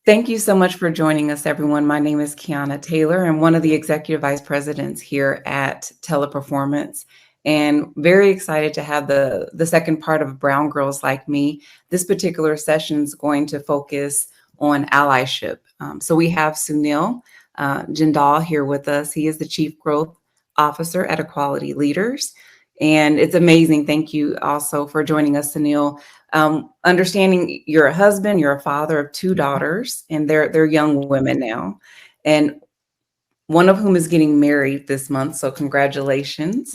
Thank you so much for joining us, everyone. My name is Keyonna Taylor. I'm one of the executive vice presidents here at Teleperformance, and very excited to have the second part of Brown Girls Like Me. This particular session is going to focus on allyship. So we have Sunil Jindal here with us. He is the Chief Growth Officer at Equality Leaders, and it's amazing. Thank you also for joining us, Sunil. Understanding you're a husband, you're a father of two daughters, and they're young women now, and one of whom is getting married this month. So congratulations.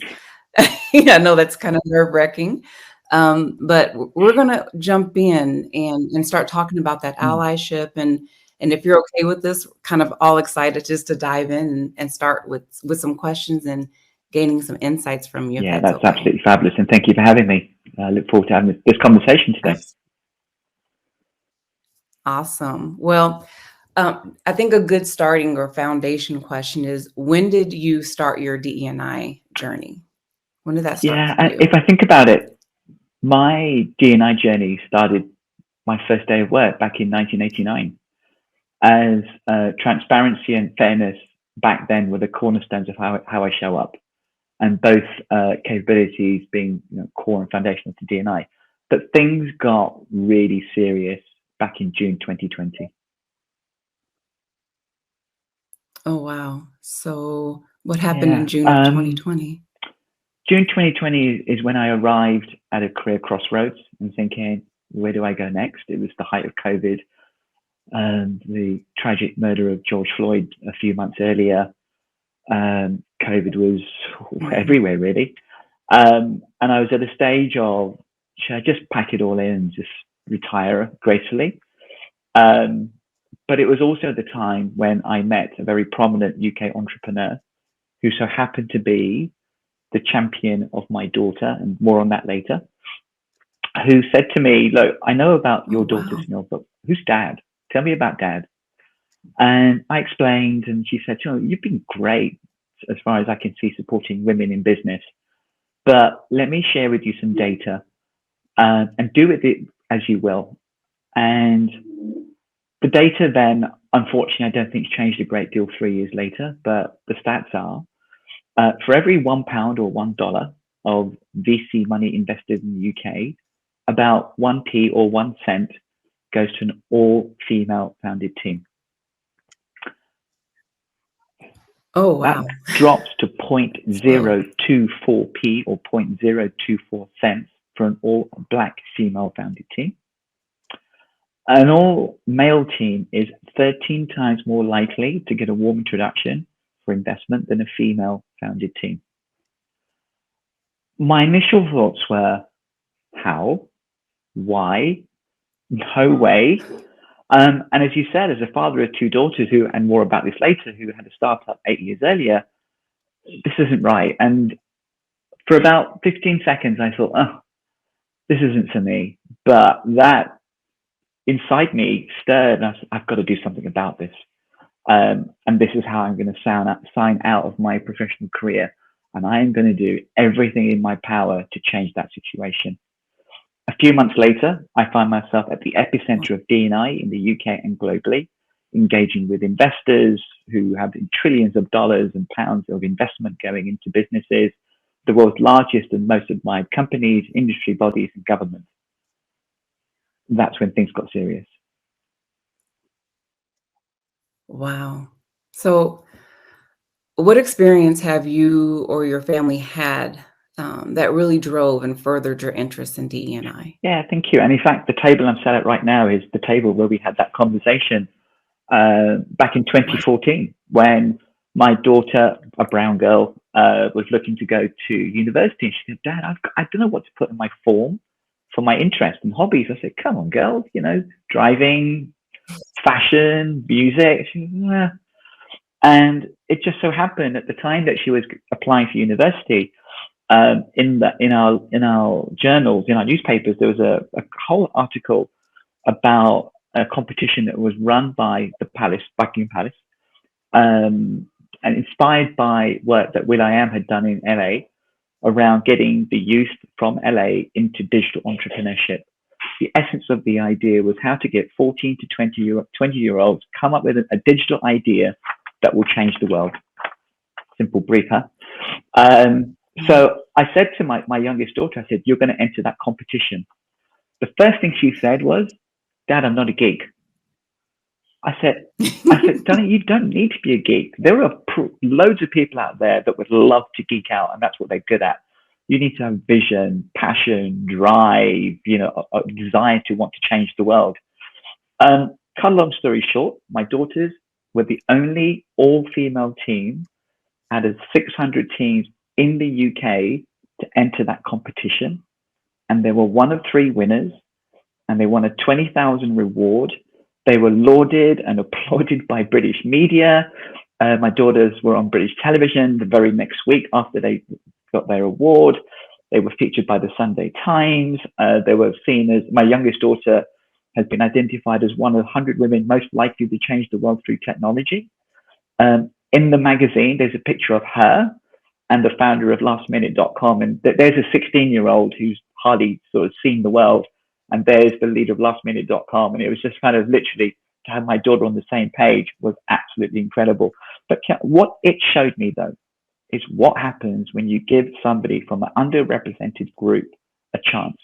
I know that's kind of nerve-wracking, but we're going to jump in and start talking about that allyship, and if you're okay with this, kind of all excited just to dive in and start with some questions and gaining some insights from you, if Yeah, that's that's okay. absolutely fabulous. And thank you for having me. I look forward to having this conversation today. Awesome. Well, I think a good starting or foundation question is, when did you start your DEI journey? When did that start Yeah, for you? if I think about it, my D&I journey started my first day of work back in 1989, as transparency and fairness back then were the cornerstones of how I show up, and both capabilities being core and foundational to D&I. But things got really serious back in June 2020. Oh, wow. So what happened in Yeah. June of 2020? June 2020 is when I arrived at a career crossroads and thinking, where do I go next? It was the height of COVID, and the tragic murder of George Floyd a few months earlier. COVID was everywhere, really. And I was at a stage of, should I just pack it all in and just retire gracefully? But it was also the time when I met a very prominent UK entrepreneur who so happened to be the champion of my daughter, and more on that later, who said to me, look, I know about Oh, your daughter, wow. Sunil, but who's dad? Tell me about dad. And I explained, and she said, you've been great as far as I can see supporting women in business, but let me share with you some data, and do with it as you will. And the data then, unfortunately, I don't think changed a great deal 3 years later, but the stats are, for every £1 or $1 of VC money invested in the UK, about 1p or 1 cent goes to an all-female founded team. Oh, That wow. drops to So, 0.024p or 0.024 cents for an all-black female founded team. An all-male team is 13 times more likely to get a warm introduction for investment than a female founded team. My initial thoughts were, how? Why? No way. And as you said, as a father of two daughters who, and more about this later, who had a startup 8 years earlier, this isn't right. And for about 15 seconds, I thought, oh, this isn't for me. But that inside me stirred, and I said, I've got to do something about this. And this is how I'm going to sign out of my professional career. And I am going to do everything in my power to change that situation. A few months later, I find myself at the epicenter of D&I in the UK and globally, engaging with investors who have trillions of dollars and pounds of investment going into businesses, the world's largest and most admired companies, industry bodies, and governments. That's when things got serious. wow. So what experience have you or your family had that really drove and furthered your interest in DE&I? Yeah, thank you. And in fact, the table I'm sat at right now is the table where we had that conversation back in Wow. 2014, when my daughter, a brown girl, was looking to go to university. And she said, Dad, I don't know what to put in my form for my interest and hobbies. I said, come on, girl, driving, fashion, music. She said, "Yeah." And it just so happened at the time that she was applying for university, in our journals, in our newspapers, there was a whole article about a competition that was run by the palace, Buckingham Palace, and inspired by work that will.i.am had done in LA around getting the youth from LA into digital entrepreneurship. the essence of the idea was how to get 14 to 20-year-olds come up with a digital idea that will change the world. Simple brief, huh? So I said to my youngest daughter, I said, you're going to enter that competition. The first thing she said was, Dad, I'm not a geek. I said, Donnie, you don't need to be a geek. There are loads of people out there that would love to geek out, and that's what they're good at. You need to have vision, passion, drive, a desire to want to change the world. Cut a long story short, my daughters were the only all-female team out of 600 teams in the UK to enter that competition. And they were one of 3 winners, and they won a 20,000 reward. They were lauded and applauded by British media. My daughters were on British television the very next week after they got their award. They were featured by the Sunday Times. They were seen as, my youngest daughter has been identified as one of 100 women most likely to change the world through technology. In the magazine, there's a picture of her and the founder of lastminute.com. And there's a 16-year-old who's hardly sort of seen the world. And there's the leader of lastminute.com. And it was just kind of literally to have my daughter on the same page was absolutely incredible. But what it showed me, though, is what happens when you give somebody from an underrepresented group a chance.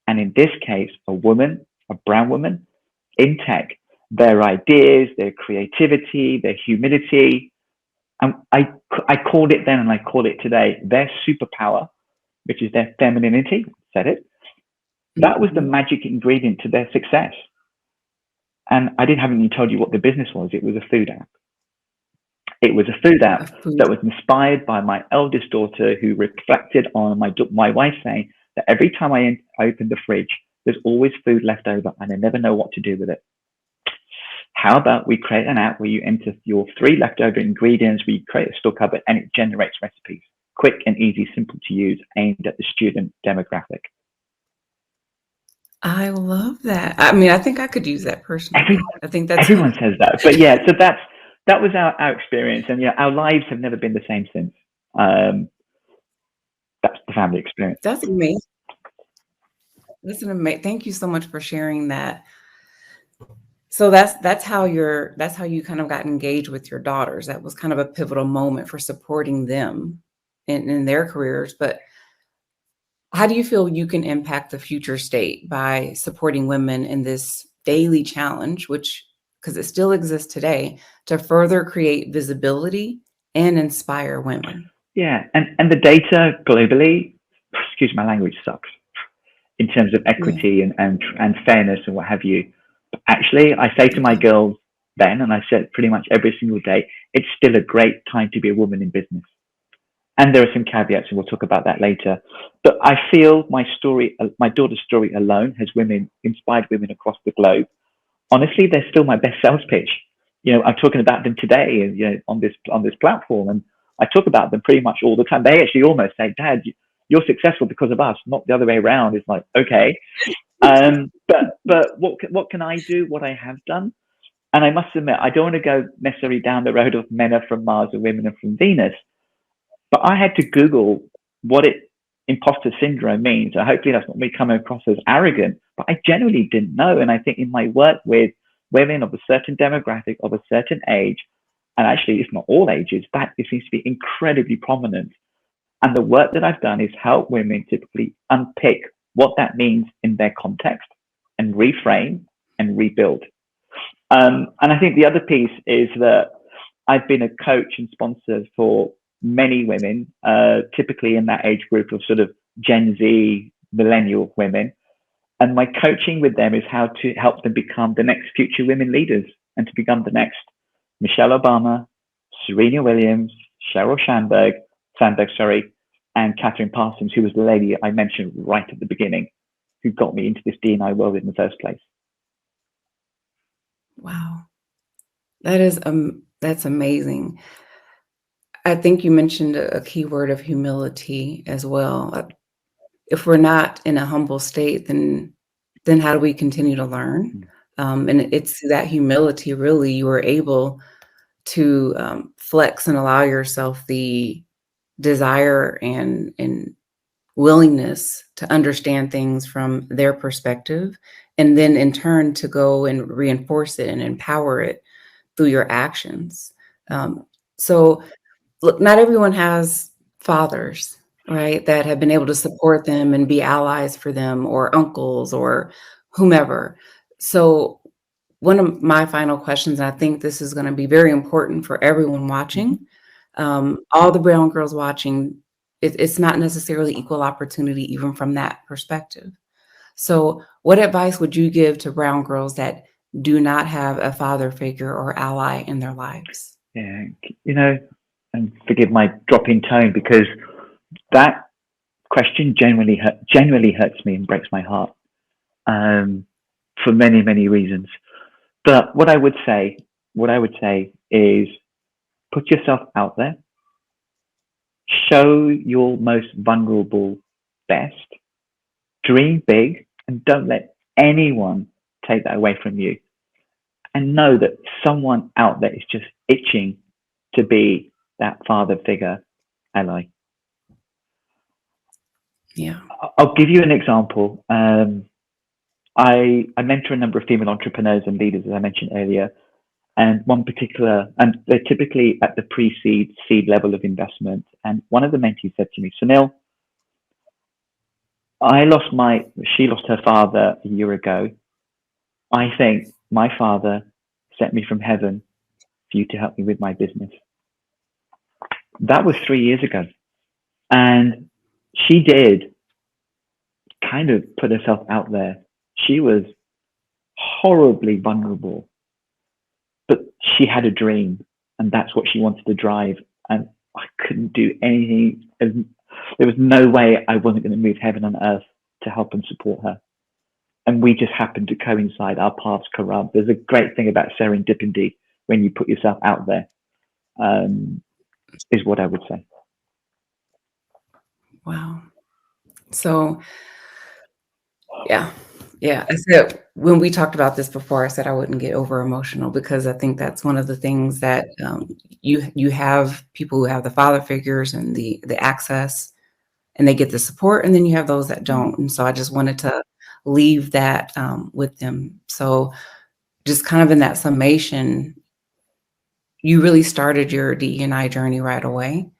And in this case, a woman, a brown woman in tech, their ideas, their creativity, their humility. And I called it then and I call it today, their superpower, which is their femininity, said it. That was the magic ingredient to their success. And I haven't even told you what the business was. It was a food app. It was a food app that was inspired by my eldest daughter, who reflected on my wife saying that every time I open the fridge, there's always food left over and I never know what to do with it. How about we create an app where you enter your 3 leftover ingredients, where you create a store cupboard and it generates recipes. Quick and easy, simple to use, aimed at the student demographic. I love that. I mean, I think I could use that personally. I think that's everyone says that, but yeah. So that was our experience, and yeah, our lives have never been the same since. That's the family experience. That's amazing. Thank you so much for sharing that. So that's how you kind of got engaged with your daughters. That was kind of a pivotal moment for supporting them in their careers. But how do you feel you can impact the future state by supporting women in this daily challenge, because it still exists today, to further create visibility and inspire women? Yeah, and the data globally, excuse my language, sucks in terms of equity and fairness and what have you. But actually, I say to my girls then, and I said pretty much every single day, it's still a great time to be a woman in business. And there are some caveats, and we'll talk about that later. But I feel my daughter's story alone has inspired women across the globe. Honestly, they're still my best sales pitch. I'm talking about them today, on this platform, and I talk about them pretty much all the time. They actually almost say, "Dad, you're successful because of us, not the other way around." It's like, okay, but what can I do? What I have done, and I must admit, I don't want to go necessarily down the road of men are from Mars and women are from Venus. But I had to Google what imposter syndrome means. So hopefully that's not me coming across as arrogant, but I genuinely didn't know. And I think in my work with women of a certain demographic, of a certain age, and actually it's not all ages, that it seems to be incredibly prominent. And the work that I've done is help women typically unpick what that means in their context and reframe and rebuild. And I think the other piece is that I've been a coach and sponsor for many women, typically in that age group of sort of Gen Z, millennial women. And my coaching with them is how to help them become the next future women leaders and to become the next Michelle Obama, Serena Williams, Sheryl Sandberg, and Catherine Parsons, who was the lady I mentioned right at the beginning, who got me into this D&I world in the first place. Wow. That's amazing. I think you mentioned a key word of humility as well. If we're not in a humble state, then how do we continue to learn? And it's that humility, really, you were able to flex and allow yourself the desire and willingness to understand things from their perspective, and then in turn to go and reinforce it and empower it through your actions. So look, not everyone has fathers, right, that have been able to support them and be allies for them, or uncles or whomever. So one of my final questions, and I think this is going to be very important for everyone Mm-hmm. watching, all the brown girls watching, it's not necessarily equal opportunity, even from that perspective. So, what advice would you give to brown girls that do not have a father figure or ally in their lives? Yeah, and forgive my drop in tone because that question genuinely hurts me and breaks my heart um, for many, many reasons. But what I would say is put yourself out there, show your most vulnerable best, dream big, and don't let anyone take that away from you. And know that someone out there is just itching to be that father figure ally. Yeah. I'll give you an example. I mentor a number of female entrepreneurs and leaders, as I mentioned earlier, and one particular, and they're typically at the pre-seed, seed level of investment. And one of the mentees said to me, Sunil, she lost her father a year ago. I think my father sent me from heaven for you to help me with my business. That was 3 years ago. And she did kind of put herself out there. She was horribly vulnerable, but she had a dream and that's what she wanted to drive. And I couldn't do anything. There was no way I wasn't going to move heaven and earth to help and support her. And we just happened to coincide. Our paths corrupt. There's a great thing about serendipity when you put yourself out there, is what I would say. Wow. So, yeah. Yeah. I said, when we talked about this before, I said I wouldn't get over emotional, because I think that's one of the things that you have people who have the father figures and the access, and they get the support, and then you have those that don't. And so I just wanted to leave that with them. So just kind of in that summation, you really started your DE&I journey right away,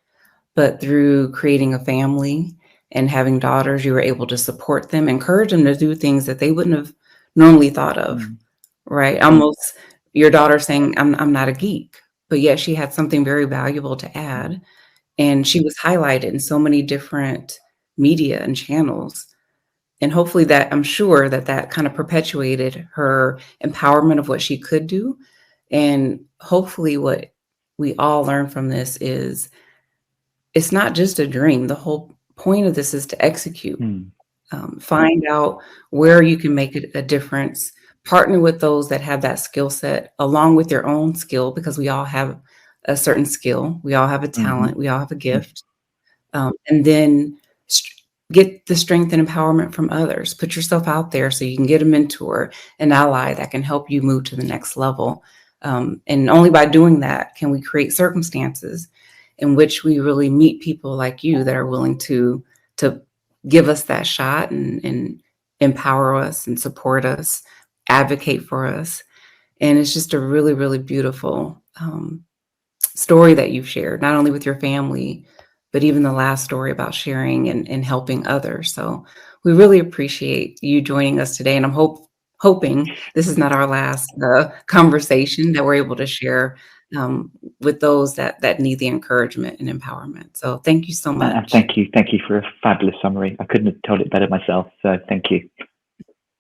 but through creating a family and having daughters, you were able to support them, encourage them to do things that they wouldn't have normally thought of, right? Almost your daughter saying, I'm not a geek, but yet she had something very valuable to add. And she was highlighted in so many different media and channels. And hopefully that, I'm sure that that kind of perpetuated her empowerment of what she could do. And hopefully what we all learn from this is it's not just a dream. The whole point of this is to execute. Find out where you can make a difference. Partner with those that have that skill set along with your own skill, because we all have a certain skill. We all have a talent. We all have a gift. And then get the strength and empowerment from others. Put yourself out there so you can get a mentor, an ally that can help you move to the next level. And only by doing that can we create circumstances in which we really meet people like you that are willing to give us that shot and empower us and support us, advocate for us. And it's just a really, really beautiful story that you've shared, not only with your family, but even the last story about sharing and helping others. So we really appreciate you joining us today. And I'm hoping this is not our last conversation, that we're able to share with those that need the encouragement and empowerment. So thank you so much. Thank you for a fabulous summary. I couldn't have told it better myself. So thank you.